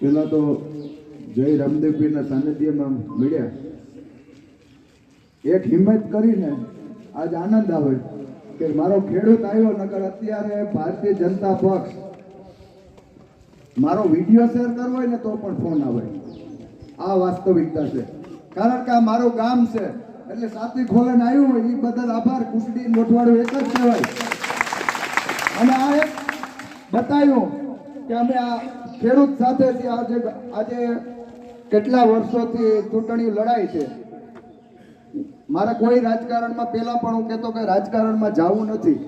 પેલા તો જય રામદેવપીરના સાનિધ્યમાં મળ્યા, એક હિંમત કરીને આજ આનંદ આવે કે મારો ખેડૂત આવ્યો. નકર અત્યારે ભારતીય જનતા પક્ષ મારો વિડીયો શેર કરવો હોય ને તો પણ ફોન આવે. આ વાસ્તવિકતા છે, કારણ કે આ મારું ગામ છે એટલે સાથી ખોલન આવ્યું હોય એ બદલ આભાર. કુસડી મોટવાડું એક જ કહેવાય. અને આ એક બતાવ્યું કે અમે આ ખેડૂત સાથે આજે કેટલા વર્ષોથી ચૂંટણી લડાઈ છે. મારા કોઈ રાજકારણમાં પહેલા પણ હું કહેતો કે રાજકારણમાં જવું નથી,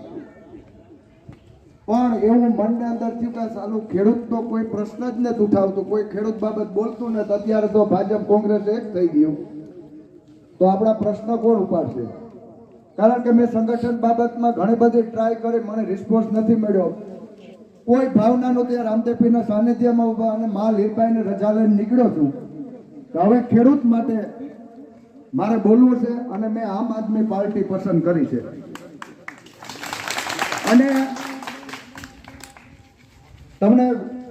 પણ એવું મનને અંદર થયું કે સાલું ખેડૂતનો કોઈ પ્રશ્ન જ નથી ઉઠાવતું, કોઈ ખેડૂત બાબત બોલતું નથી. અત્યારે તો ભાજપ કોંગ્રેસ એક થઈ ગયું, તો આપણા પ્રશ્ન કોણ ઉપાડશે? કારણ કે મેં સંગઠન બાબતમાં ઘણી બધી ટ્રાય કરી, મને રિસ્પોન્સ નથી મળ્યો. કોઈ ભાવનાનો ત્યાં રામદેવપીરના સાનિધ્યમાં ઉભા અને મા લીરબાઈને રજા લઈને નીકળ્યો છું. તો હવે ખેડૂત માટે મારે બોલવું છે અને મેં આમ આદમી પાર્ટી પસંદ કરી છે. અને તમને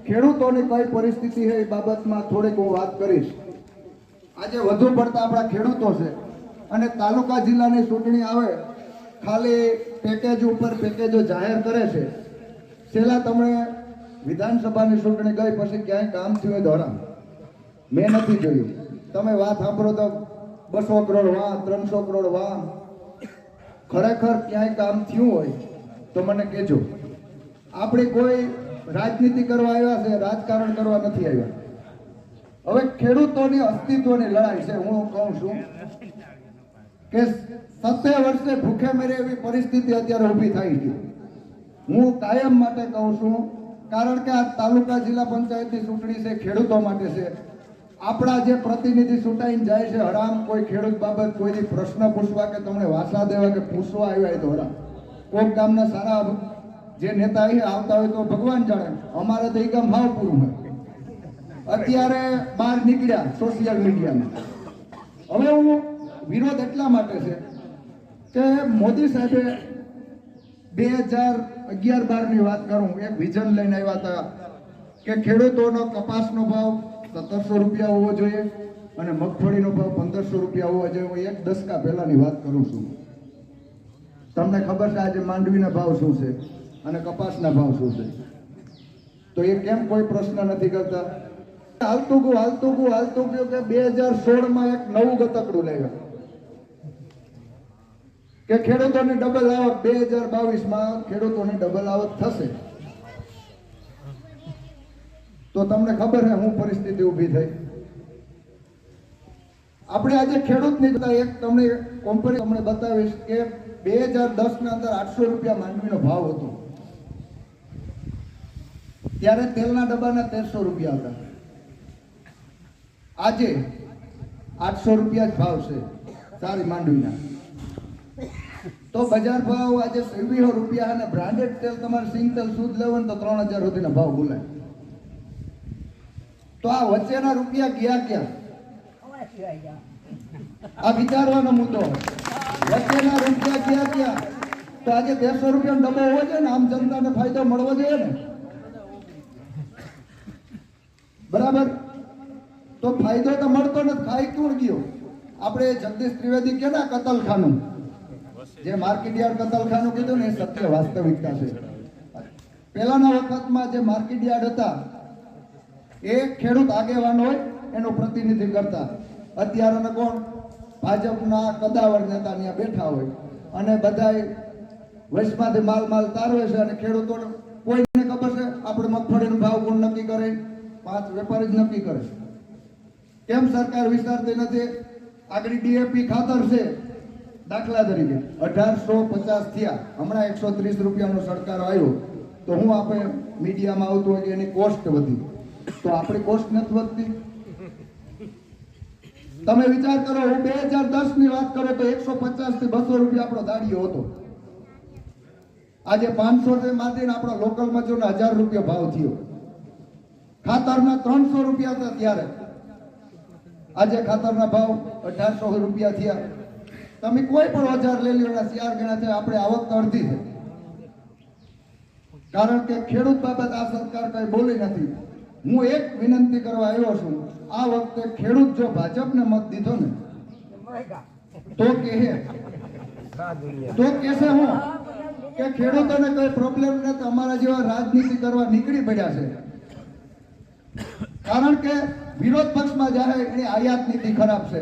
ખેડૂતોની કઈ પરિસ્થિતિ છે એ બાબતમાં થોડીક હું વાત કરીશ. આજે વધુ પડતા આપણા ખેડૂતો છે અને તાલુકા જિલ્લાની ચૂંટણી આવે ખાલી પેકેજ ઉપર પેકેજો જાહેર કરે છે. છેલ્લા તમે વિધાનસભાની ચૂંટણી ગઈ પછી ક્યાંય કામ થયું ધોરણ મેં નથી જોયું. તમે વાત સાંભળો તો 200 કરોડ વાહ, 300 કરોડ વાહ. ખરેખર ક્યાંય કામ થયું હોય તો મને કહેજો. આપણે કોઈ રાજનીતિ કરવા આવ્યા છે, રાજકારણ કરવા નથી આવ્યા. હવે ખેડૂતોની અસ્તિત્વની લડાઈ છે. હું કહું છું કે 70 વર્ષે ભૂખે મરે એવી પરિસ્થિતિ અત્યારે ઊભી થઈ છે. હું કાયમ માટે કહું છું, કારણ કે આ તાલુકા જિલ્લા પંચાયતની ચૂંટણી છે, ખેડૂતો માટે છે. આપણા જે પ્રતિનિધિ ચૂંટાઈને જાય છે હરામ કોઈ ખેડૂત બાબત કોઈ પ્રશ્ન પૂછવા કે તમને વાસા દેવા કે પૂછવા આવ્યા તો હરામ. કોઈક ગામના સારા જે નેતા આવતા હોય તો ભગવાન જાણે, અમારે તો એ ગામ ભાવ પૂરું હોય. અત્યારે બહાર નીકળ્યા સોશિયલ મીડિયામાં. હવે હું વિરોધ એટલા માટે છે કે મોદી સાહેબે 2011-12 વાત કરું, એક વિઝન લઈને આવ્યા હતા કે ખેડૂતોનો કપાસનો ભાવ 1700 રૂપિયા હોવો જોઈએ અને મગફળીનો ભાવ 1500 રૂપિયા હોવો જોઈએ. હું એક દશકા પહેલાની વાત કરું છું. તમને ખબર છે આજે માંડવીના ભાવ શું છે અને કપાસના ભાવ શું છે? તો એ કેમ કોઈ પ્રશ્ન નથી કરતા? હાલતું ગયું કે 2016માં એક નવું ગતકડું લાવ્યા કે ખેડૂતોની ડબલ આવક. 2022માં ખેડૂતોની ડબલ આવક થશે. તો તમને ખબર છે શું પરિસ્થિતિ ઊભી થઈ? આપણે આજે ખેડૂતની એક તમને કંપની તમને બતાવીશ કે 2010 ના અંદર 800 રૂપિયા માંડવીનો ભાવ હતો. ત્યારે તેલના ડબ્બાના 1300 રૂપિયા હતા. આજે 800 રૂપિયા જ ભાવ છે સારી માંડવીના. તો બજાર ભાવ આજે 20 રૂપિયા અને બ્રાન્ડેડ તેલ તમારે સિંગ તેલ શુદ્ધ લેવો ને તો 3000 સુધીના ભાવ બોલાય. તો આ વચ્ચેના રૂપિયા ગયા ક્યાં? આ વિચારવાનો મુદ્દો. વચ્ચેના રૂપિયા ગયા ક્યાં? તો આજે 1300 રૂપિયાનો ડબ્બો હોવો જોઈએ ને, આમ જનતાને ફાયદો મળવો જોઈએ ને, બરાબર? તો ફાયદો તો મળતો નથી, ખાઈ કોણ ગયો? આપણે જગદીશ ત્રિવેદી કે ના કતલખાનું, જે માર્કેટ યાર્ડ કતલખાનું કીધું ને એ સત્ય વાસ્તવિકતા છે. પહેલાના વખતમાં જે માર્કેટ યાર્ડ હતા એ ખેડૂત આગેવાન હોય એનું પ્રતિનિધિ કરતા. અત્યારે કોણ? ભાજપના કદાવર નેતા ત્યાં બેઠા હોય અને બધા વચમાંથી માલ તારવે છે અને ખેડૂતોને કોઈને ખબર છે આપણે મગફળીનો ભાવ કોણ નક્કી કરે? 5 વેપારી જ નક્કી કરે. કેમ સરકાર વિચારતી નથી? આગળ ડીએપી ખાતર છે દાખલા તરીકે 1850 થયા, હમણાં 130 રૂપિયાનો સરકાર આવ્યો. તો હું આપણે મીડિયામાં આવતું હોય કે એની કોસ્ટ વધી, તો આપણી કોસ્ટ નથી વધતી. તમે વિચાર કરો, હું 2010 ની વાત કરો તો 150 થી 200 રૂપિયા આપણો દાડીયો હતો. આજે 500 થી માંડીને આપણા લોકલ મજૂરને 1000 રૂપિયા ભાવ થયો. ખાતરના 300 રૂપિયા હતા ત્યારે, આજે ખાતરના ભાવ 1800 રૂપિયા થયા. તમે કોઈ પણ ઓજાર લઈ લો, 4 ગણા છે. આપણે આવક અડધી છે, કારણ કે ખેડૂત બાબત આ સરકાર કઈ બોલી નથી. હું એક વિનંતી કરવા આવ્યો છું, આ વખતે ખેડૂત જો ભાજપને મત દીધો ને તો કહેશે હું કે ખેડૂતોને કોઈ પ્રોબ્લેમ નથી, અમારા જેવા રાજનીતિ કરવા નીકળી પડ્યા છે. કારણ કે વિરોધ પક્ષમાં જાય એની આયાત નીતિ ખરાબ છે.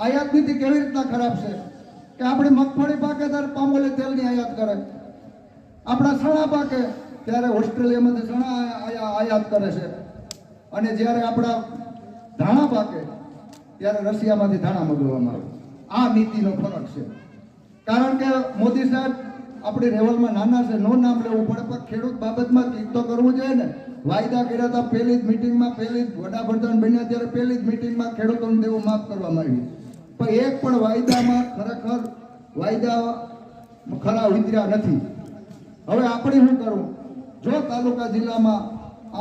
આયાત નીતિ કેવી રીતના ખરાબ છે કે આપણે મગફળી પાકે ત્યારે પામોલી તેલની આયાત કરે, આપણા સણા પાકે ત્યારે ઓસ્ટ્રેલિયામાંથી સણા આયાત કરે છે, અને જ્યારે આપણા ધાણા પાકે ત્યારે રશિયામાંથી ધાણા મંગાવવામાં આવે. આ નીતિનો ફરક છે. કારણ કે મોદી સાહેબ આપણી લેવલમાં નાના છે, નો નામ લેવું પડે, પણ ખેડૂત બાબતમાં કંઈક તો કરવું જોઈએ ને. વાયદા કર્યા હતા પહેલી જ મિટિંગમાં, પહેલી જ વડાપ્રધાન બન્યા ત્યારે પહેલી જ મિટિંગમાં ખેડૂતોને દેવું માફ કરવામાં આવ્યું, પણ એક પણ વાયદામાં ખરેખર વાયદા ખરા ઉતર્યા નથી. હવે આપણે શું કરવું? જો તાલુકા જિલ્લામાં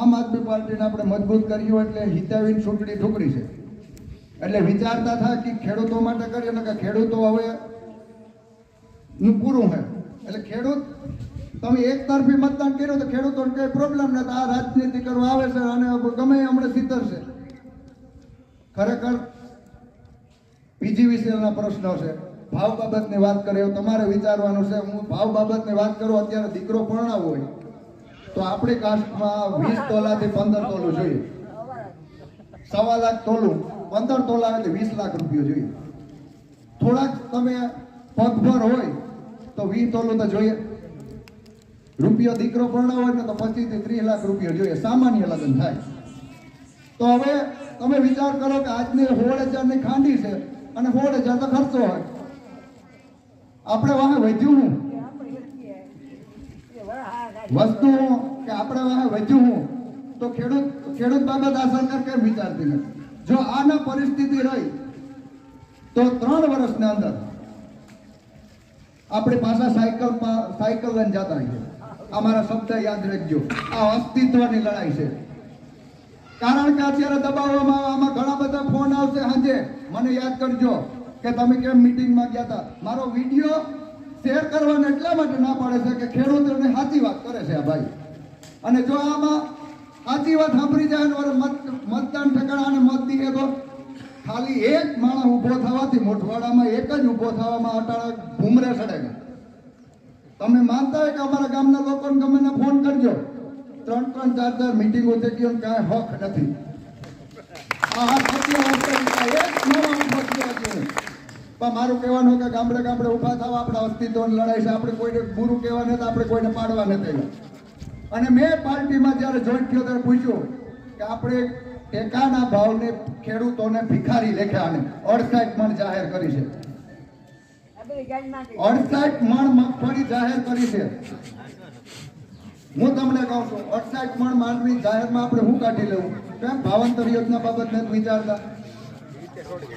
આમ આદમી પાર્ટીને આપણે મજબૂત કર્યું એટલે હિતાવીન ચૂંટણી ઠુકરી છે, એટલે વિચારતા થાય કે ખેડૂતો માટે કરીએ ને કે ખેડૂતો હવે પૂરું છે. એટલે ખેડૂત તમે એક તરફી મતદાન કર્યું તો ખેડૂતોને કઈ પ્રોબ્લેમ નથી, આ રાજનીતિ કરવા આવે છે અને ગમે હમણાં સીતરશે. ખરેખર પીજીવીસીએલના પ્રશ્નો છે, ભાવ બાબતની વાત કરીએ તમારે વિચારવાનું છે. હું ભાવ બાબતની વાત કરું, અત્યારે દીકરો પરણાવો હોય તો આપણી કાસ્ટમાં 20 તોલાથી 15 તોલું જોઈએ, 1.25 લાખ તોલું, 15 તોલા એટલે 20 લાખ રૂપિયા જોઈએ. થોડાક તમે પગભર હોય તો 20 તોલું તો જોઈએ. રૂપિયો દીકરો પરણાવો હોય ને તો 25 થી 30 લાખ રૂપિયા જોઈએ, સામાન્ય લગ્ન થાય. તો હવે તમે વિચાર કરો કે આજની 16,000 ની ખાંડી છે અને 16,000 તો ખર્ચો હોય. આપણે વાહે વધ્યું હું વસ્તુ કે આપણે વાહે વધ્યું હું તો ખેડૂત બાબત આ સરકાર કેમ વિચારતી નથી? જો આના પરિસ્થિતિ રહી તો 3 વર્ષની અંદર આપણી પાછા સાયકલ લઈને જતા છે. અમારા શબ્દ યાદ રાખજો, આ અસ્તિત્વની લડાઈ છે. કારણ કે અત્યારે દબાવવામાં આમાં ઘણા બધા ફોન આવશે સાંજે, મને યાદ કરજો કે તમે કેમ મીટિંગમાં ગયા હતા. મારો વિડીયો શેર કરવાનો એટલા માટે ના પાડે છે કે ખેડૂતોને સાચી વાત કરે છે આ ભાઈ. અને જો આમાં સાચી વાત સાંભળી જાય મતદાન ઠેકાણાને મત દીએ તો ખાલી એક માણસ ઊભો થવાથી મોઢવાડામાં એક જ ઊભો થવામાં અટાળા ઘૂમરે ચડે. તમે માનતા હોય કે અમારા ગામના લોકોને ગમે ફોન કરજો, 3-3, 4-4 મીટિંગો થઈ ગયો, કાંઈ હક નથી. આ સત્ય વાસ્તવિકતા એક માણસ ઊભો થયો છે. પણ મારું કહેવાનું કે ગામડે ગામડે ઊભા થવા આપણા અસ્તિત્વની લડાઈ છે. આપણે કોઈને બુરું કહેવા નથી, આપણે કોઈને પાડવા નથી. અને મેં પાર્ટીમાં જ્યારે જોઈન થયો ત્યારે પૂછ્યું કે આપણે ટેકાના ભાવને ખેડૂતોને ભિખારી લેખ્યા અને 68 મણ જાહેર કરી છે. 68 મણ મગફળી જાહેર કરી છે. હું તમને કહું છું 68 મણ માંડવી જાહેરમાં આપણે શું કાઢી લેવું? કેમ ભાવાંતર યોજના બાબત નથી વિચારતા?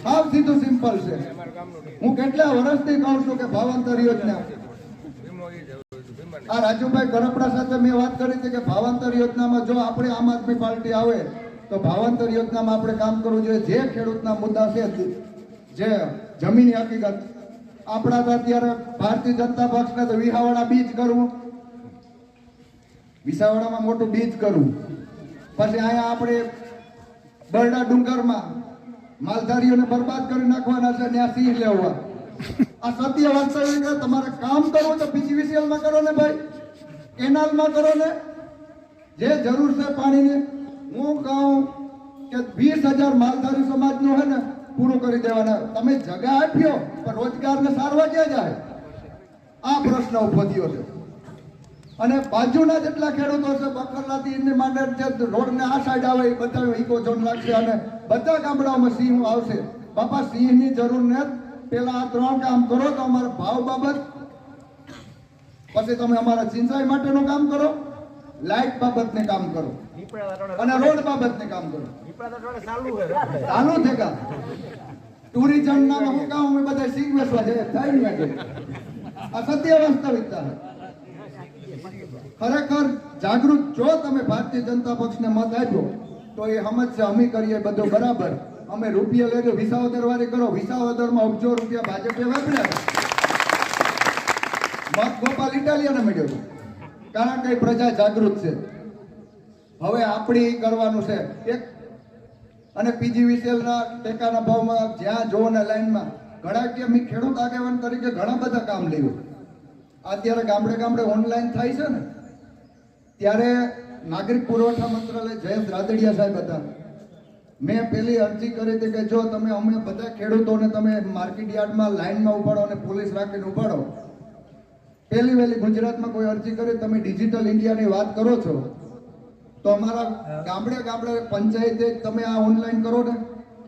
સાવ સીધું સિમ્પલ છે. હું કેટલા વર્ષથી કહું છું કે ભાવાંતર યોજના, આ રાજુભાઈ ગરપડા સાથે મેં વાત કરી હતી કે ભાવાંતર યોજનામાં જો આપણે આમ આદમી પાર્ટી આવે તો ભાવાંતર યોજનામાં આપણે કામ કરવું જોઈએ. જે ખેડૂતના મુદ્દા છે, જે જમીની હકીકત, આપણા તો અત્યારે ભારતીય જનતા પક્ષને તો વિસાવડા બીજ કરવું, વિસાવડામાં મોટું બીજ કરવું, પછી અહીંયા આપણે બરડા ડુંગરમાં માલધારીઓને બરબાદ કરી નાખવાના છે, ત્યાં સિંહ લેવા. આ સત્ય વાસ્તવિક. તમારે કામ કરવું તો પીજીવીસીએલમાં કરો ને ભાઈ, કેનાલમાં કરો ને, જે જરૂર છે પાણીની. હું કહું કે 20,000 માલધારી સમાજનું છે ને પૂરું કરી દેવાના. તમે જગા આપ્યો પણ રોજગારને સારવા ક્યાં જાય? આ પ્રશ્ન ઉભો થયો છે. અને બાજુના જેટલા ખેડૂતો છે, બકરલાથી ઇન્ને માંડર જે રોડને આ સાઈડ આવે એ બધા ઇકો ઝોન લાગશે અને બધા ગામડાઓમાં સિંહ આવશે. બાપા સિંહની જરૂર નથી. પેલા આ 3 કામ કરો તો અમારા ભાવ બાબત, પછી તમે અમારા સિંચાઈ માટેનું કામ કરો, લાઇટ બાબતને કામ કરો અને રોડ બાબતને કામ કરો. ચાલુ છે કા ટુરિઝમ ના હું કામ અમે બધા સિંહ વેચવા જાય થાય ને. આ સત્ય વાસ્તવિકતા છે. ખરેખર જાગૃત જો તમે ભારતીય જનતા પક્ષને મત આપ્યો તો એ સમજશે અમે કરીએ બધું બરાબર. અમે રૂપિયા લેજો, વિસાવદર વાળી કરો, વિસાવદરમાં અબજો રૂપિયા ભાજપે વાપર્યા. મત ગોપાલ ઇટાલિયાને મળ્યો, કારણ કે પ્રજા જાગૃત છે. હવે આપણે ઈ કરવાનું છે એક. અને PGVCL ના ટેકાના ભાવમાં જ્યાં જોવો ને લાઈનમાં ઘણા કે મેં ખેડૂત આગેવાન તરીકે ઘણા બધા કામ લેવું. અત્યારે ગામડે ગામડે ઓનલાઈન થાય છે ને, ત્યારે નાગરિક પુરવઠા મંત્રાલય જયેશ રાદડિયા સાહેબ હતા. મેં પેલી અરજી કરી હતી કે જો તમે અમે બધા ખેડૂતોને તમે માર્કેટ યાર્ડમાં લાઈનમાં ઉભાડો અને પોલીસ રાખીને ઉભાડો. પહેલી વહેલી ગુજરાતમાં કોઈ અરજી કરી તમે ડિજિટલ ઇન્ડિયાની વાત કરો છો તો અમારા ગામડે ગામડે પંચાયતે તમે આ ઓનલાઈન કરો ને,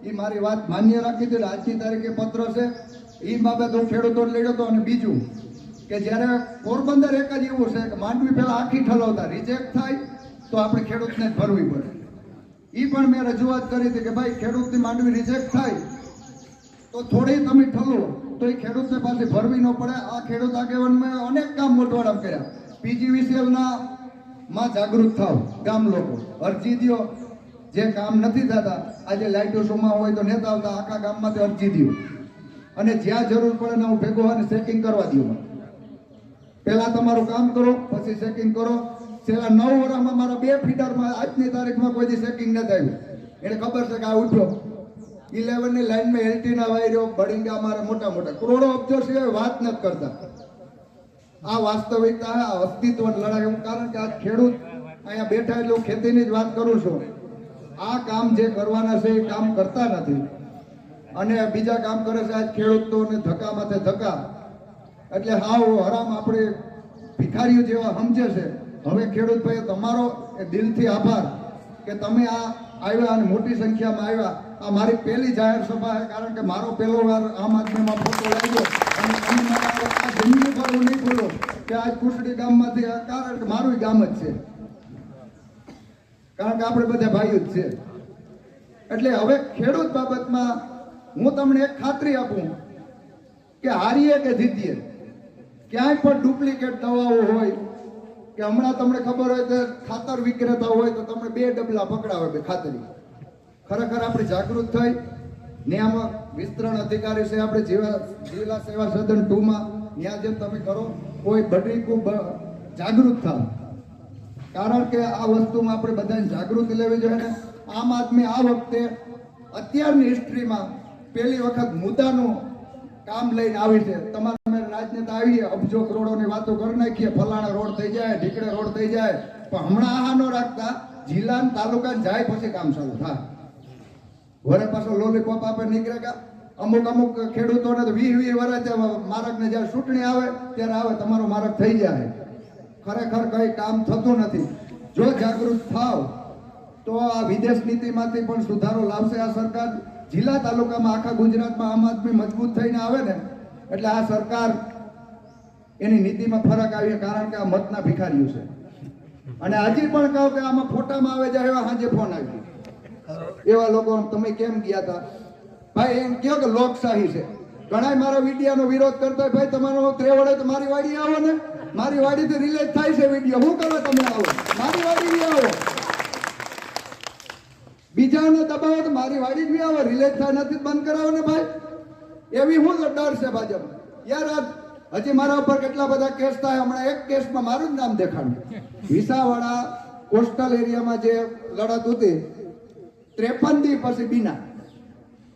એ મારી વાત માન્ય રાખી હતી. આજની તારીખે પત્ર છે એ બાબત હું ખેડૂતોને લડ્યો હતો. અને બીજું કે જ્યારે પોરબંદર એક જ એવું છે કે માંડવી પહેલા આખી ઠલવતા રિજેક્ટ થાય તો આપણે ખેડૂતને જ ભરવી પડે. એ પણ મેં રજૂઆત કરી હતી કે ભાઈ ખેડૂતની માંડવી રિજેક્ટ થાય તો થોડી તમે ઠલો તો એ ખેડૂતને પાસે ભરવી ન પડે. આ ખેડૂત આગેવાનમાં અનેક કામ મોટવાડા કર્યા. PGVCL માં જાગૃત થાવ ગામ લોકો, અરજી દો. જે કામ નથી થતા આજે લાઇટો શોમાં હોય તો નેતા આવતા આખા ગામમાંથી અરજી દો અને જ્યાં જરૂર પડે ને હું ભેગો અને ચેકિંગ કરવા દઉં. પહેલા તમારું કામ કરો પછી ચેકિંગ કરો. છેલ્લા 9 વર્ષમાં મારા 2 ફીડરમાં આજની તારીખમાં કોઈ ચેકિંગ નથી આવ્યું. એને ખબર છે કે આ ઉઠ્યો 11 ની લાઈનમાં એલટીના વાયરો બળિંગા મારા મોટા મોટા કરોડો અબજો સિવાય વાત નથી કરતા. આ વાસ્તવિકતા આ અસ્તિત્વ લડાઈ. હું કારણ કે આ ખેડૂત અહીંયા બેઠા એટલે હું ખેતીની જ વાત કરું છું. આ કામ જે કરવાના છે એ કામ કરતા નથી અને બીજા કામ કરે છે. આજ ખેડૂતોને ધક્કા માથે ધક્કા એટલે હાવ હરામ આપણે ભિખારીઓ જેવા સમજે છે. હવે ખેડૂત ભાઈ તમારો દિલથી આભાર કે તમે આ આવ્યા અને મોટી સંખ્યામાં આવ્યા. આ મારી પહેલી જાહેર સભા છે કારણ કે મારો પહેલો વાર આમ આદમીમાં ફોટો લાગ્યો અને આ જિંદગી પર હું નહીં ભૂલું કે આજ કુસડી ગામમાંથી કારણ કે મારું ગામ જ છે, કારણ કે આપણે બધા ભાઈઓ જ છે. એટલે હવે ખેડૂત બાબતમાં હું તમને એક ખાતરી આપું કે હારીએ કે જીતીએ ક્યાંય પણ ડુપ્લિકેટ દવાઓ હોય કે હમણાં તમને ખબર હોય કે ખાતર વિક્રેતા હોય તો તમને 2 ડબલા પકડાવે બે ખાતરી. ખરેખર આપણે જાગૃત થઈ નિયામક વિસ્તરણ અધિકારી છે આપણે જિલ્લા સેવા સદન 2 માં ત્યાં જેમ તમે કરો કોઈ બધી ખૂબ જાગૃત થાવ. કારણ કે આ વસ્તુમાં આપણે બધાને જાગૃતિ લેવી જોઈએ ને. આમ આદમી આ વખતે અત્યારની હિસ્ટ્રીમાં પહેલી વખત મુદ્દાનું કામ લઈને આવી છે. તમારે રાજનેતા આવીએ અબજો કરોડોની વાતો કરી નાખીએ, ફલાણા રોડ થઈ જાય, ઢીકડે રોડ થઈ જાય, પણ હમણાં આ ન રાખતા જિલ્લા તાલુકા જાય પછી કામ ચાલુ થાય. વરે પાછો લોલીપોપ આપે નીકળે ગયા. અમુક ખેડૂતોને તો 20 વર્ષ માર્ગને જ્યારે ચૂંટણી આવે ત્યારે આવે તમારો માર્ગ થઈ જાય. ખરેખર કઈ કામ થતું નથી. જો જાગૃત થાવ તો આ વિદેશ નીતિમાંથી પણ સુધારો લાવશે આ સરકાર. જિલ્લા તાલુકામાં આખા ગુજરાતમાં આમ આદમી મજબૂત થઈને આવે ને એટલે આ સરકાર એની નીતિમાં ફરક આવી. કારણ કે આ મતના ભિખારીઓ છે. અને હજી પણ કહું કે આમાં ફોટામાં આવે જાય એવા હાજે ફોન આવી એવા લોકો તમે કેમ ગયા હતા ભાઈ? એમ કહો કે લોકશાહી છે. ઘણા મારા વિડીયોનો વિરોધ કરતા ભાઈ તમારો ત્રેવડે તો મારી વાડી આવો ને, મારી વાડીથી રિલેટ થાય છે વિડીયો. હું કરો તમે આવો મારી વાડી આવો, બીજાને દબાવો તો મારી વાડી જ આવો, રિલેટ થાય નથી બંધ કરાવો ને ભાઈ. એવી હું ડર છે ભાજપ યાર. હજી મારા ઉપર કેટલા બધા કેસ થાય. હમણાં એક કેસમાં મારું જ નામ દેખાડ્યું. વિસાવાડા કોસ્ટલ એરિયામાં જે લડત હતી 53 દી પછી બીના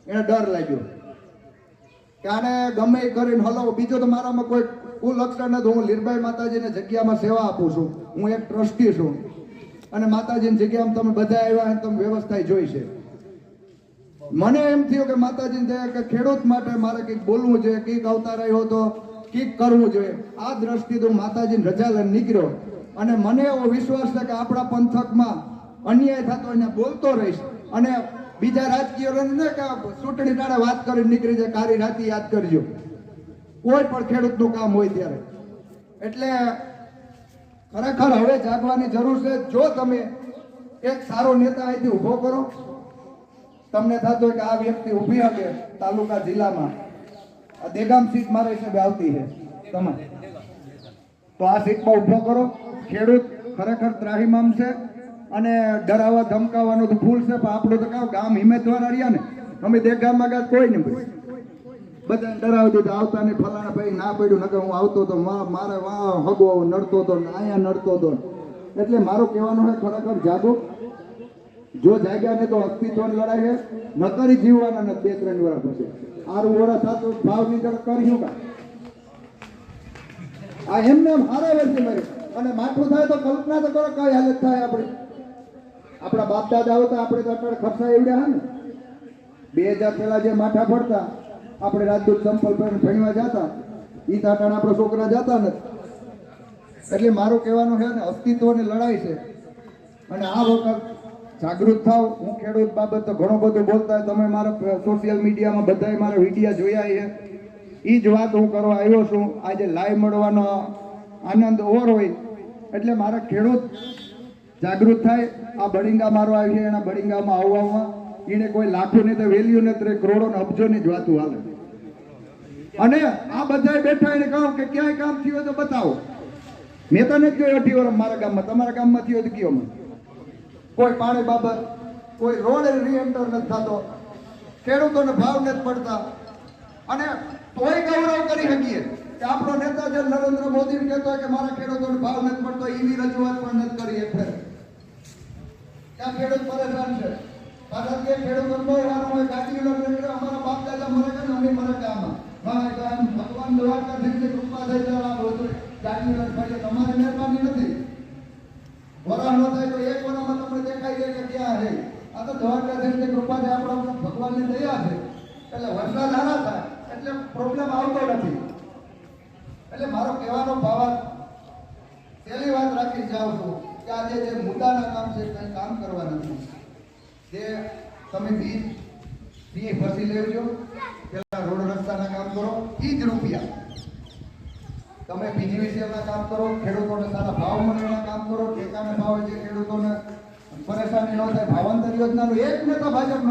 એને ડર લાગ્યો કે આને ગમે એ કરીને હલાવો. બીજો તો મારામાં કોઈ કુલક્ષણ નથી. હું લીરબાઈ માતાજીને જગ્યામાં સેવા આપું છું. હું એક ટ્રસ્ટી છું અને માતાજીની જગ્યામાં તમે બધા આવ્યા અને તમે વ્યવસ્થા જોઈ છે. મને એમ થયું કે માતાજીને દયા કે ખેડૂત માટે મારે કંઈક બોલવું જોઈએ, કંઈક અવતાર આવ્યો તો કંઈક કરવું જોઈએ. આ દ્રષ્ટિથી હું માતાજીની રજા લઈને નીકળ્યો અને મને એવો વિશ્વાસ છે કે આપણા પંથકમાં અન્યાય થતો અહીંયા બોલતો રહીશ. અને બીજા રાજકીયોને કે ચૂંટણી ટાળે વાત કરીને નીકળી જાય કારી રાતી યાદ કરજો કોઈ પણ ખેડૂતનું કામ હોય ત્યારે. એટલે ખરેખર હવે જાગવાની જરૂર છે. જો તમે એક સારો નેતા અહીંથી ઊભો કરો, તમને થતું હોય કે આ વ્યક્તિ ઊભી હશે તાલુકા જિલ્લામાં, આ દેગામ સીટ મારા હિસાબે આવતી છે તમારે, તો આ સીટમાં ઊભો કરો. ખેડૂત ખરેખર ત્રાહિમામ છે અને ડરાવા ધમકાવવાનું તો ફૂલ છે, પણ આપણું તો કામ ગામ હિંમતવાળા રહ્યા ને. અમે દેગામમાં ગયા કોઈ નહીં ભાઈ, બધાને ડરાવી દીધું આવતા નહીં. ફલાણા ભાઈ ના પડ્યું નકર હું આવતો હતો મારે હગો નડતો હતો, અહીંયા નડતો હતો. એટલે મારું કહેવાનું છે ખરેખર જાગો. જો જાગ્યા ને તો અસ્તિત્વની લડાઈ છે, નકરી જીવવાના ને 2-3 વર્ષ પછી આરું વર્ષ સાતું ભાવ ની જરા કર્યું કા આ એમને એમ હારા વર્ષે મરે અને માઠું થાય તો કલ્પના તો કરો કઈ હાલત થાય આપણી. આપણા બાપ દાદા હતા આપણે તો અત્યારે ખર્ચા એવડ્યા હા ને 2000 પહેલા જે માઠા ફરતા આપણે રાજદૂત સંપલ ભણવા જતા ઈ તાટાણ આપણા છોકરા જતા નથી. એટલે મારું કહેવાનું છે ને અસ્તિત્વની લડાઈ છે અને આ વખત જાગૃત થાવ. હું ખેડૂત બાબત તો ઘણું બધું બોલતા તમે મારા સોશિયલ મીડિયામાં બધાય મારા વિડીયા જોયા છે. એ જ વાત હું કરવા આવ્યો છું. આજે લાઈવ મળવાનો આનંદ ઓર હોય એટલે મારા ખેડૂત જાગૃત થાય. આ બળિંગા મારો આવી છે એના બળિંગામાં આવવામાં એને કોઈ લાખો ની તો વેલ્યુ નથી, કરોડો ને અબજો ની જ વાતું હાલે. અને આ બધા બેઠા એને કહું કે ક્યાંય કામ થયું હોય તો બતાવો. મેં તો નથી જોયું 18 વર્ષ મારા ગામમાં, તમારા ગામમાં થયું તો કયો મને. કોઈ પાણી બાબત, કોઈ રોડ રીએન્ટર નથી થતો, ખેડૂતોને ભાવ નથી પડતા. અને તોય ગૌરવ કરી શકીએ કે આપણો નેતા જે નરેન્દ્ર મોદી કહેતો હોય કે મારા ખેડૂતોને ભાવ નથી પડતો, એવી રજૂઆત પણ નથી કરી એક ફેર. ત્યાં ખેડૂત પરેશાન છે કારણ કે ખેડૂતો બહુ વાર હોય ગાડીઓ અમારા બાપ દાદા મરે છે ને અમે મરે ગામમાં ભગવાન દ્વારકા થી કૃપા થઈ જાય બધું ગાડીઓ ફરીએ. તમારી મહેરબાની નથી. વરાળ ન થાય તો એક વરામાં તમને દેખાઈ જાય કે ક્યાં છે. આ તો દ્વારકા થી કૃપા છે, આપણા ભગવાનની દયા છે. એટલે વરસાદ સારા થાય એટલે પ્રોબ્લેમ આવતો નથી. એટલે મારો કહેવાનો ભાવ પહેલી વાત રાખી જાઉં છું કે આજે જે મુદ્દાના કામ છે કંઈ કામ કરવા નથી. જે તમે બીજ ફસી લેજો, પેલા રોડ રસ્તાના કામ કરો, ઈ જ રૂપિયા તમે પીજીવીસીએલના કામ કરો, ખેડૂતોને સારા ભાવ મળે એના કામ કરો, ટેકાને ભાવે જે ખેડૂતોને પરેશાની ન થાય ભાવાંતર યોજનાનું એક ને તો ભાજપ